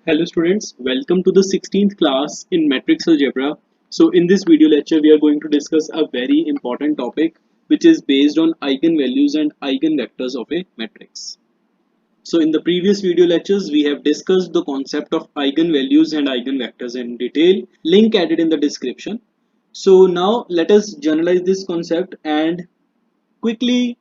Hello students, welcome to the 16th class in MatrixAlgebra. So in this video lecture we are going to discuss a very important topic which is based on eigenvalues and eigenvectors of a matrix. So in the previous video lectures we have discussed the concept of eigenvalues and eigenvectors in detail. Link added in the description. So now let us generalize this concept and quickly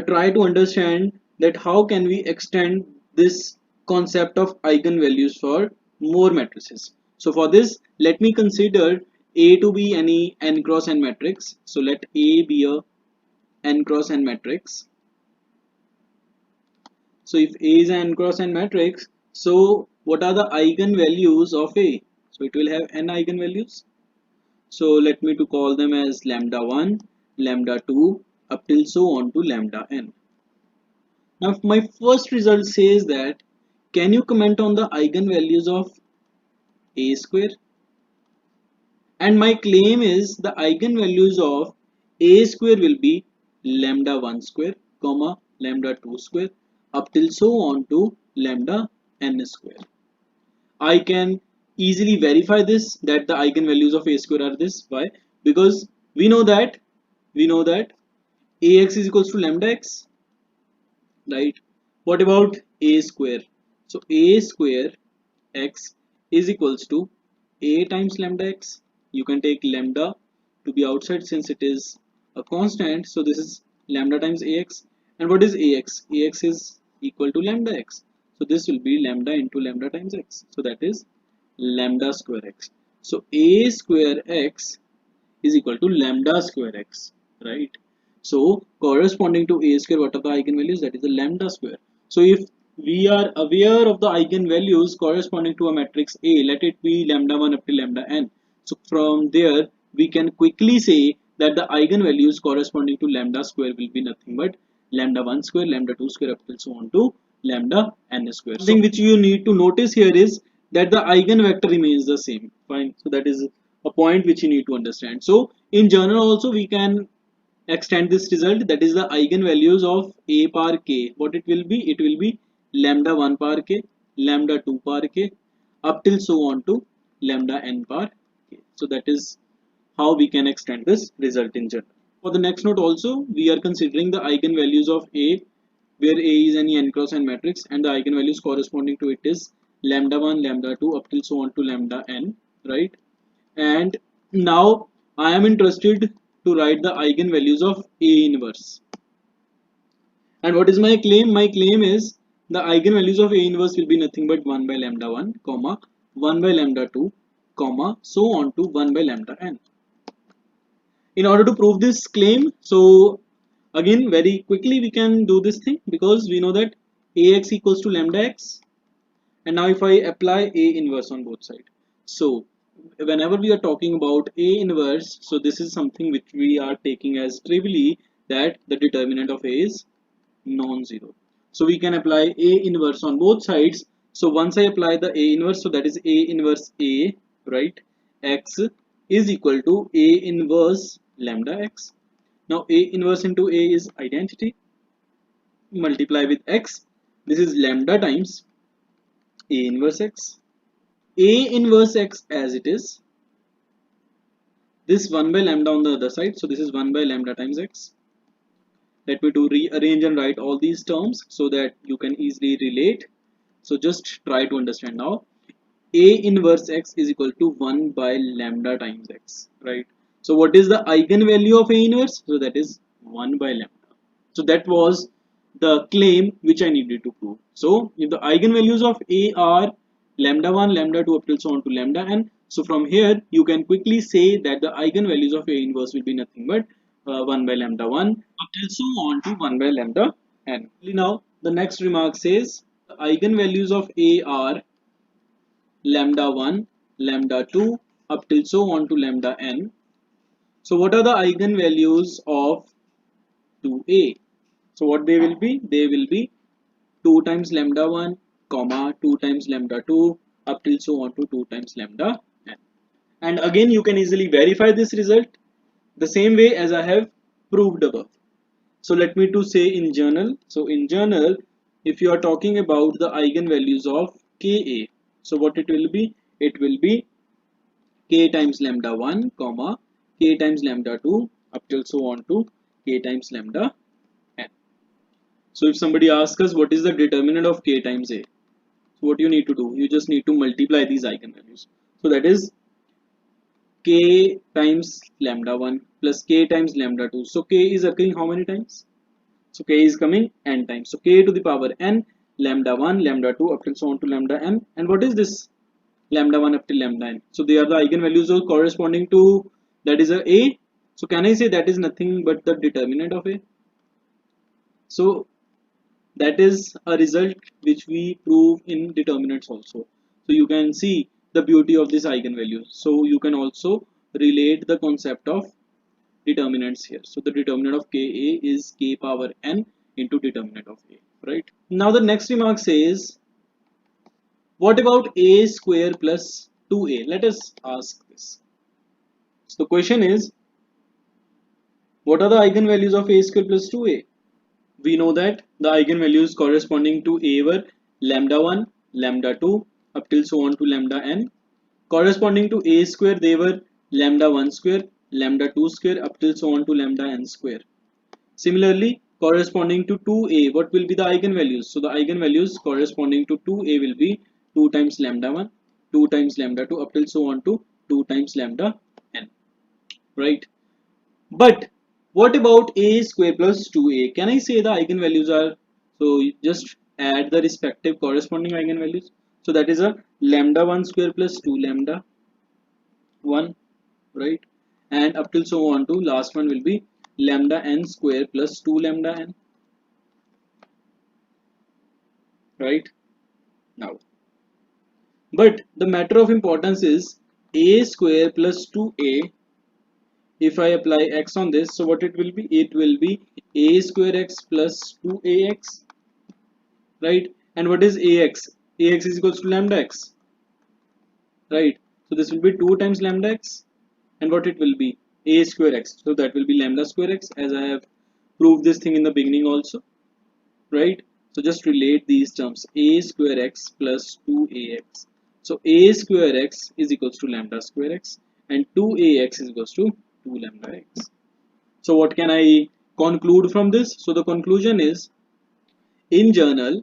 try to understand that how can we extend this concept of eigenvalues for more matrices. So for this, let me consider A to be any n cross n matrix. So let A be a n cross n matrix. So if A is an n cross n matrix, so what are the eigenvalues of A? So it will have n eigenvalues. So let me to call them as lambda 1, lambda 2 up till so on to lambda n. Now if my first result says that, can you comment on the eigenvalues of A square? And my claim is the eigenvalues of A square will be lambda 1 square, comma lambda 2 square up till so on to lambda n square. I can easily verify this that the eigenvalues of A square are this. Why? Because we know that Ax is equals to lambda x, right? What about A square? So A square x is equals to A times lambda x. You can take lambda to be outside since it is a constant. So this is lambda times Ax. And what is Ax? Ax is equal to lambda x. So this will be lambda into lambda times x. So that is lambda square x. So A square x is equal to lambda square x, right? So corresponding to A square, what are the eigenvalues? That is the lambda square. So if we are aware of the eigenvalues corresponding to a matrix A, let it be lambda 1 up to lambda n. So from there we can quickly say that the eigenvalues corresponding to lambda square will be nothing but lambda 1 square, lambda 2 square up till so on to lambda n square. Something which you need to notice here is that the eigenvector remains the same. Fine. So that is a point which you need to understand. So in general also we can extend this result, that is the eigenvalues of A power k. What it will be? It will be lambda 1 power k, lambda 2 power k up till so on to lambda n power k. So that is how we can extend this result in general. For the next note also we are considering the eigenvalues of A, where A is any n cross n matrix and the eigenvalues corresponding to it is lambda 1, lambda 2 up till so on to lambda n, right? And now I am interested to write the eigenvalues of A inverse. And what is my claim? My claim is the eigenvalues of A inverse will be nothing but 1 by lambda 1, comma 1 by lambda 2, comma so on to 1 by lambda n. In order to prove this claim, so again very quickly we can do this thing, because we know that Ax equals to lambda x. And now if I apply A inverse on both sides, so whenever we are talking about A inverse, so this is something which we are taking as trivially, that the determinant of A is non-zero. So we can apply A inverse on both sides. So once I apply the A inverse, so that is A inverse A, right? X is equal to A inverse lambda x. Now A inverse into A is identity. Multiply with x. This is lambda times A inverse x. A inverse x as it is. This 1 by lambda on the other side. So this is 1 by lambda times x. Let me to rearrange and write all these terms so that you can easily relate. So just try to understand now. A inverse x is equal to 1 by lambda times x, right? So what is the eigenvalue of A inverse? So that is 1 by lambda. So that was the claim which I needed to prove. So if the eigenvalues of A are lambda 1, lambda 2 up till so on to lambda n. So from here you can quickly say that the eigenvalues of A inverse will be nothing but 1 by lambda 1 up till so on to 1 by lambda n. Now the next remark says the eigenvalues of A are lambda 1, lambda 2 up till so on to lambda n. So what are the eigenvalues of 2A? So what they will be? They will be 2 times lambda 1, comma 2 times lambda 2 up till so on to 2 times lambda n. And again you can easily verify this result the same way as I have proved above. So let me to say in general. So in general, if you are talking about the eigenvalues of Ka, So what it will be? It will be k times lambda 1 comma k times lambda 2 up till so on to k times lambda n. So if somebody asks us what is the determinant of k times a, so what you need to do? You just need to multiply these eigenvalues. So that is k times lambda 1 plus k times lambda 2. So k is occurring how many times? So k is coming n times. So k to the power n, lambda 1, lambda 2 up till so on to lambda n. And what is this? Lambda 1 up till lambda n. So they are the eigenvalues of corresponding to, that is a. So can I say that is nothing but the determinant of a? So that is a result which we prove in determinants also. So you can see the beauty of this eigenvalue. So you can also relate the concept of determinants here. So the determinant of ka is k power n into determinant of a, right? Now the next remark says, what about a square plus 2a? Let us ask this. So the question is, what are the eigenvalues of a square plus 2a? We know that the eigenvalues corresponding to a were lambda 1, lambda 2 up till so on to lambda n. Corresponding to a square, they were lambda 1 square, lambda 2 square up till so on to lambda n square. Similarly, corresponding to 2a, what will be the eigenvalues? So the eigenvalues corresponding to 2a will be 2 times lambda 1, 2 times lambda 2 up till so on to 2 times lambda n, right? But what about a square plus 2a? Can I say the eigenvalues are, so you just add the respective corresponding eigenvalues. So that is a lambda 1 square plus 2 lambda 1, right? And up till so on to last one will be lambda n square plus 2 lambda n, right? Now, but the matter of importance is a square plus 2a. If I apply x on this, so what it will be? It will be a square x plus 2ax, right? And what is ax? Ax is equals to lambda x, right? So this will be 2 times lambda x, and what it will be? A square x. So that will be lambda square x, as I have proved this thing in the beginning also, right? So just relate these terms, a square x plus 2ax. So a square x is equals to lambda square x, and 2ax is equals to 2 lambda x. So what can I conclude from this? So the conclusion is, in general,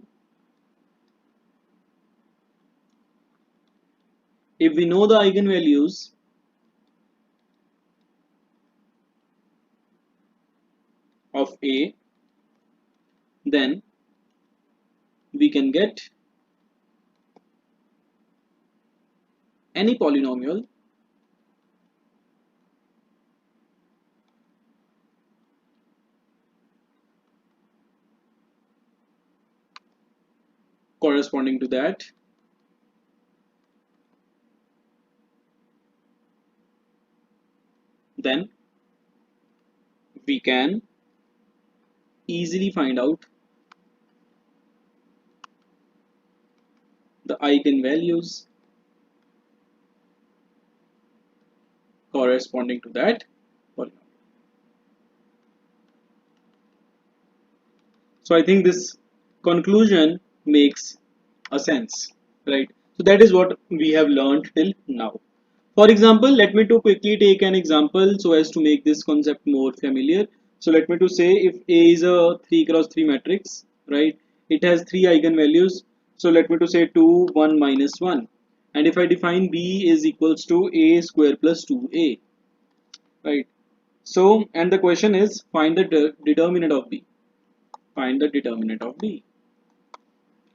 if we know the eigenvalues of a, then we can get any polynomial corresponding to that, then we can easily find out the eigenvalues corresponding to that polynomial. So I think this conclusion makes a sense, right? So that is what we have learned till now. For example, let me to quickly take an example so as to make this concept more familiar. So let me to say, if A is a 3 cross 3 matrix, right? It has 3 eigenvalues. So let me to say 2, 1, minus 1. And if I define B is equals to A square plus 2A, right? So, and the question is, find the determinant of B. Find the determinant of B.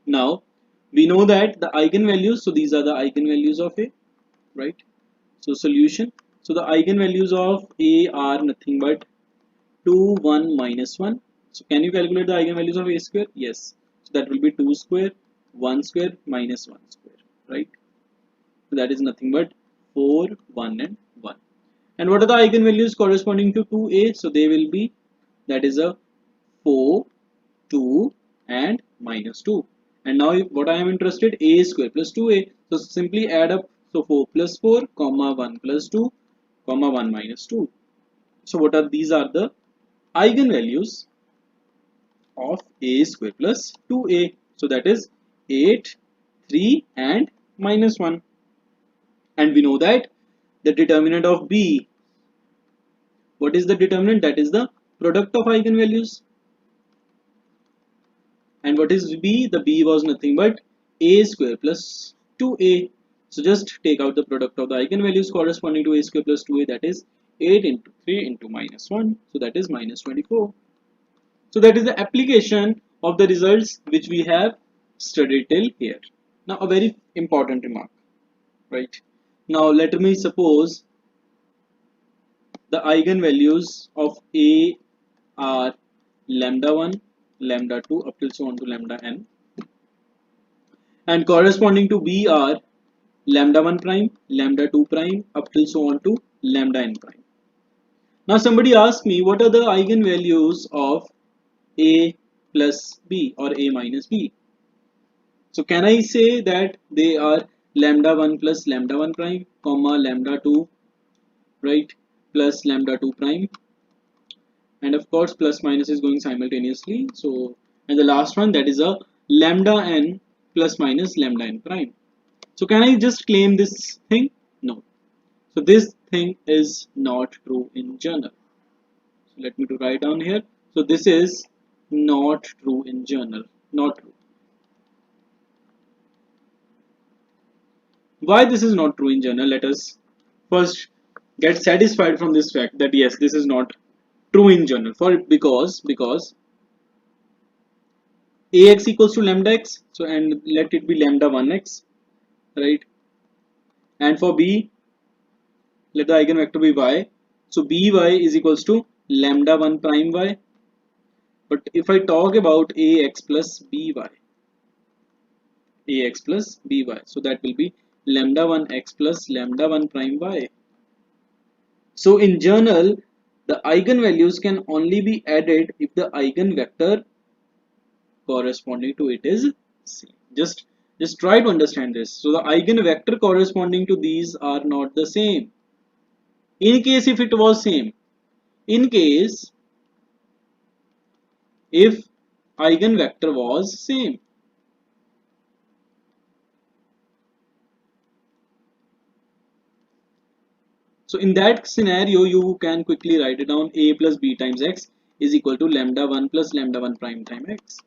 Now, we know that the eigenvalues, so these are the eigenvalues of A, right? So solution, so the eigenvalues of A are nothing but 2, 1, minus 1. So can you calculate the eigenvalues of A square? Yes. So that will be 2 square, 1 square, minus 1 square, right? So that is nothing but 4, 1 and 1. And what are the eigenvalues corresponding to 2A? So they will be, that is a 4, 2 and minus 2. And now what I am interested, A square plus 2A. So simply add up, so 4 plus 4, comma 1 plus 2, comma 1 minus 2. So what are these? Are the eigenvalues of A square plus 2A. So that is 8, 3 and minus 1. And we know that the determinant of B, what is the determinant? That is the product of eigenvalues. And what is B? The B was nothing but a square plus 2a. So just take out the product of the eigenvalues corresponding to a square plus 2a, that is 8 into 3 into minus 1. So that is minus 24. So that is the application of the results which we have studied till here. Now a very important remark, right? Now let me suppose the eigenvalues of A are lambda 1, lambda 2 up till so on to lambda n, and corresponding to B are lambda 1 prime, lambda 2 prime up till so on to lambda n prime. Now somebody asked me what are the eigenvalues of A plus B or A minus B. So can I say that they are lambda 1 plus lambda 1 prime, comma lambda 2, right, plus lambda 2 prime, and of course plus minus is going simultaneously. So and the last one, that is a lambda n plus minus lambda n prime. So can I just claim this thing? No. So this thing is not true in general. So let me to write down here. So this is not true in general. Not true. Why this is not true in general? Let us first get satisfied from this fact that yes, this is not true in general. Because ax equals to lambda x, so and let it be lambda 1x, right? And for b, let the eigenvector be y, so by is equals to lambda 1 prime y. But if I talk about ax plus by, so that will be lambda 1 x plus lambda 1 prime y. So in general, the eigenvalues can only be added if the eigenvector corresponding to it is same. Just try to understand this. So the eigenvector corresponding to these are not the same. In case if it was same, in case if eigenvector was same, so in that scenario you can quickly write it down, a plus b times x is equal to lambda 1 plus lambda 1 prime times x.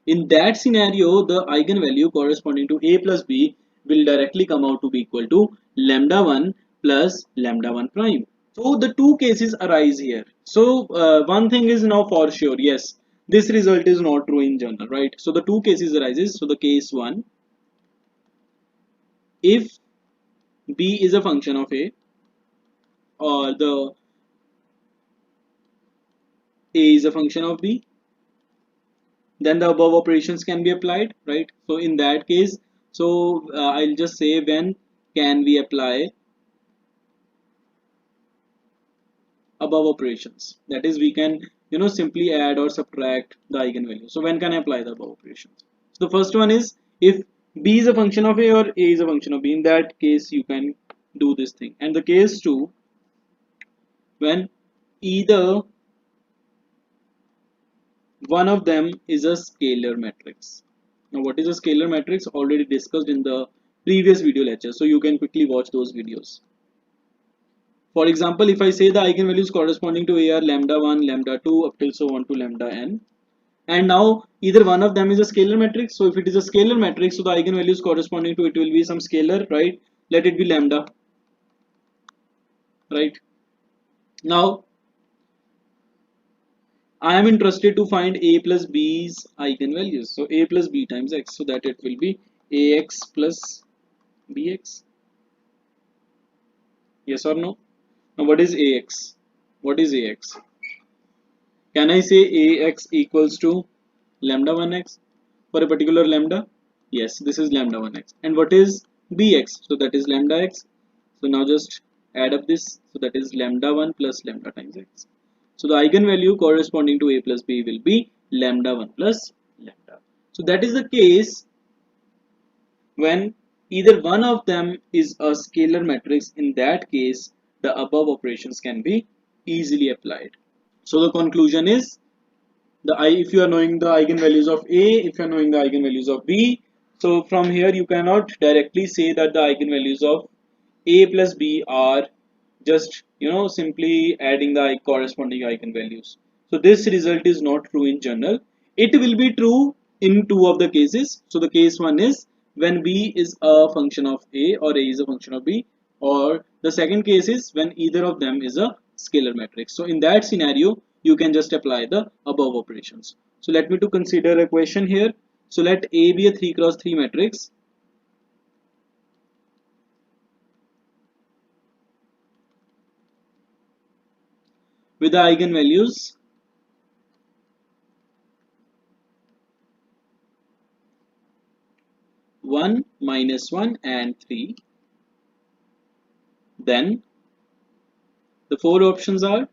In that scenario, the eigenvalue corresponding to a plus b will directly come out to be equal to lambda 1 plus lambda 1 prime. So the two cases arise here. So one thing is now for sure, yes, this result is not true in general, right? So the two cases arises. So the case 1, if b is a function of a, or the a is a function of b, then the above operations can be applied, right? So in that case, so I'll just say when can we apply above operations, that is we can simply add or subtract the eigenvalue. So when can I apply the above operations? So the first one is if b is a function of a or a is a function of b, in that case you can do this thing. And the case 2, when either one of them is a scalar matrix. Now what is a scalar matrix? Already discussed in the previous video lecture, so you can quickly watch those videos. For example, if I say the eigenvalues corresponding to A are lambda 1, lambda 2 up till so on to lambda n, and now either one of them is a scalar matrix. So if it is a scalar matrix, so the eigenvalues corresponding to it will be some scalar, right? Let it be lambda, right? Now I am interested to find a plus b's eigenvalues. So a plus b times x, so that it will be ax plus bx. Yes or no? Now what is ax? What is ax? Can I say ax equals to lambda 1x for a particular lambda? Yes, this is lambda 1x. And what is bx? So that is lambda x. So now just add up this. So that is lambda 1 plus lambda times x. So the eigenvalue corresponding to a plus b will be lambda 1 plus lambda. So that is the case when either one of them is a scalar matrix. In that case, the above operations can be easily applied. So the conclusion is, if you are knowing the eigenvalues of a, if you are knowing the eigenvalues of b, So from here you cannot directly say that the eigenvalues of a plus b are just simply adding the corresponding eigenvalues. So this result is not true in general. It will be true in two of the cases. So the case one is when b is a function of a or a is a function of b, or the second case is when either of them is a scalar matrix. So in that scenario you can just apply the above operations. So let me to consider a question here. So let A be a 3 cross 3 matrix with the eigenvalues 1, minus 1 and 3. Then the four options are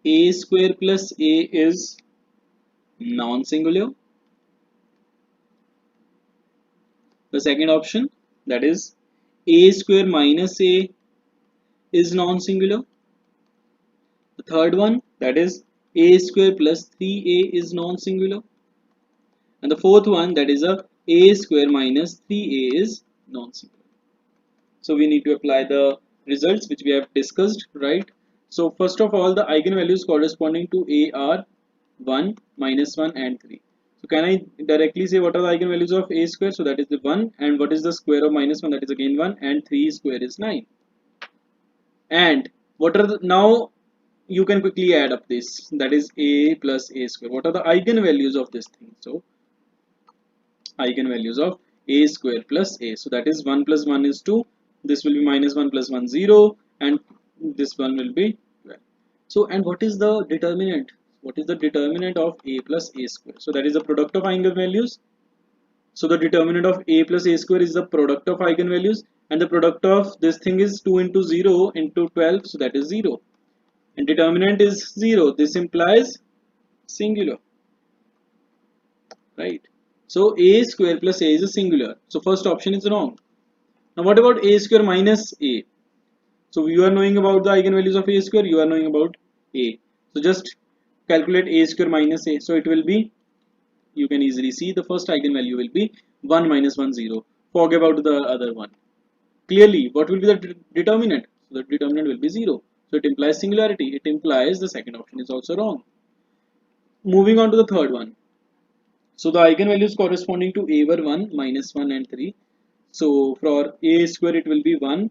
A square plus A is non-singular. The second option, that is A square minus A, is non-singular. The third one, that is A square plus 3A is non-singular. And the fourth one, that is A square minus 3A is non-singular. So we need to apply the results which we have discussed, right? So first of all, the eigenvalues corresponding to A are 1, minus 1 and 3. So can I directly say what are the eigenvalues of A square? So that is the 1, and what is the square of minus 1? That is again 1, and 3 square is 9. And what are the, now you can quickly add up this, that is A plus A square. What are the eigenvalues of this thing? So eigenvalues of A square plus A. So that is 1 plus 1 is 2. This will be minus 1 plus 1 0, and this one will be 12. So and what is the determinant? What is the determinant of A plus A square? So that is the product of eigenvalues. So the determinant of A plus A square is the product of eigenvalues, and the product of this thing is 2 into 0 into 12, so that is 0. And determinant is 0. This implies singular, right? So A square plus A is a singular. So first option is wrong. Now what about A square minus A? So you are knowing about the eigenvalues of A square, you are knowing about A. So just calculate A square minus A. So it will be, you can easily see the first eigenvalue will be 1 minus 1 0. Forget about the other one. Clearly, what will be the determinant? So the determinant will be 0. So it implies singularity. It implies the second option is also wrong. Moving on to the third one. So the eigenvalues corresponding to A were 1, minus 1 and 3. So for A square it will be 1,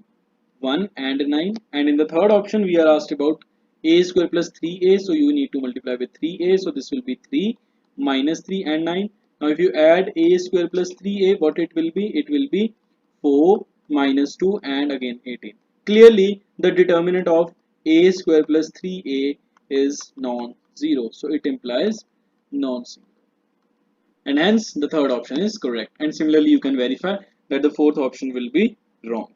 1 and 9. And in the third option we are asked about A square plus 3A. So you need to multiply with 3A. So this will be 3, minus 3 and 9. Now if you add A square plus 3A, what it will be? It will be 4, minus 2 and again 18. Clearly the determinant of A square plus 3A is non-zero. So it implies non-zero. And hence the third option is correct. And similarly you can verify that the fourth option will be wrong.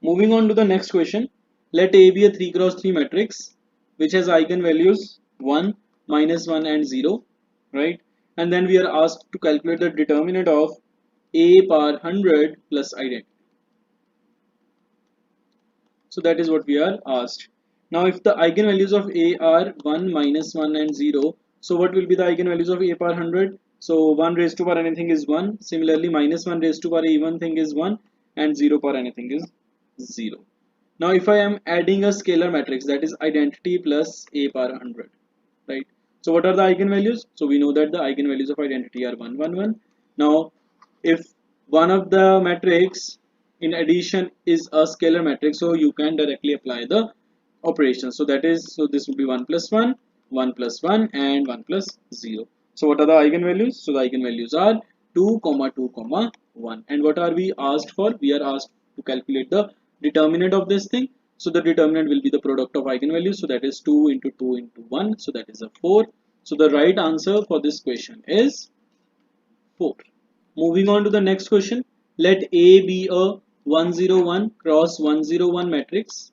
Moving on to the next question, let A be a 3 cross 3 matrix which has eigenvalues 1, minus 1 and 0, right? And then we are asked to calculate the determinant of A power 100 plus identity. So that is what we are asked. Now if the eigenvalues of A are 1, minus 1 and 0, so what will be the eigenvalues of A power 100? So 1 raised to power anything is 1. Similarly minus 1 raised to power even thing is 1, and 0 power anything is 0. Now if I am adding a scalar matrix, that is identity plus A power 100, right? So what are the eigenvalues? So we know that the eigenvalues of identity are 1, 1, 1. Now if one of the matrix in addition is a scalar matrix, so you can directly apply the operation. So that is, so this will be 1 plus 1, 1 plus 1 and 1 plus 0. So what are the eigenvalues? So the eigenvalues are 2, 2, 1. And what are we asked for? We are asked to calculate the determinant of this thing. So the determinant will be the product of eigenvalues. So that is 2 into 2 into 1. So that is a 4. So the right answer for this question is 4. Moving on to the next question. Let A be a 101 cross 101 matrix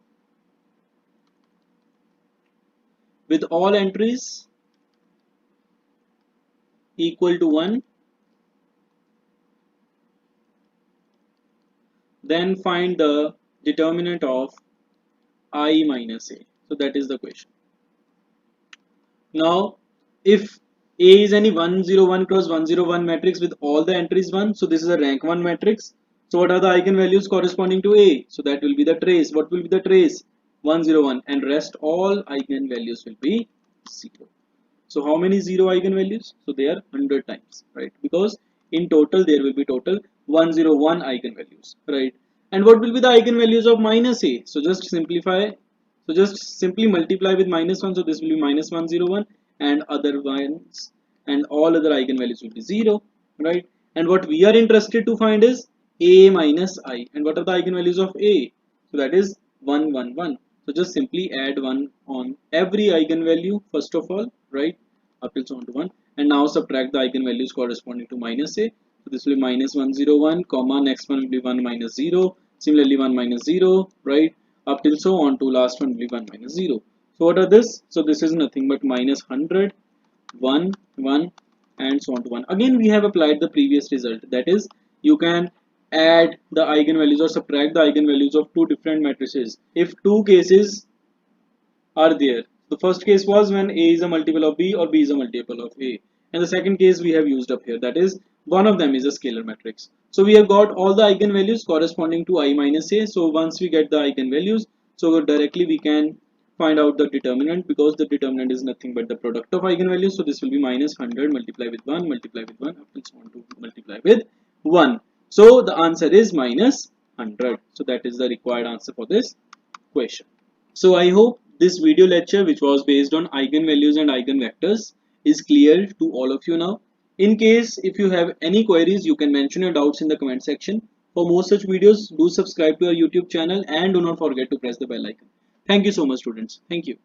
with all entries equal to 1. Then find the determinant of I minus A. So that is the question. Now if A is any 101 cross 101 matrix with all the entries 1. So this is a rank 1 matrix. So what are the eigenvalues corresponding to A? So that will be the trace. What will be the trace? 101, and rest all eigenvalues will be 0. So how many 0 eigenvalues? So they are 100 times, right? Because in total there will be total 101 eigenvalues, right? And what will be the eigenvalues of minus A? So just simplify. So just simply multiply with minus 1. So this will be minus 101, and other ones and all other eigenvalues will be 0, right? And what we are interested to find is A minus I. And what are the eigenvalues of A? So that is 111. So just simply add 1 on every eigenvalue first of all, right? Up till on to 1, and now subtract the eigenvalues corresponding to minus A. So this will be minus 101, comma, next one will be 1 minus 0, similarly 1 minus 0, right? Up till so on to last one will be 1 minus 0. So what are this? So this is nothing but minus 100, 1, 1, and so on to 1. Again we have applied the previous result, that is you can add the eigenvalues or subtract the eigenvalues of two different matrices if two cases are there. The first case was when A is a multiple of B or B is a multiple of A. And the second case we have used up here, that is one of them is a scalar matrix. So we have got all the eigenvalues corresponding to I minus A. So once we get the eigenvalues, so directly we can find out the determinant, because the determinant is nothing but the product of eigenvalues. So this will be minus 100 multiply with 1 multiply with 1 up to so on to multiply with 1. So the answer is minus 100. So that is the required answer for this question. So I hope this video lecture, which was based on eigenvalues and eigenvectors, is clear to all of you now. In case if you have any queries, you can mention your doubts in the comment section. For more such videos, do subscribe to our YouTube channel and do not forget to press the bell icon. Thank you so much, students. Thank you.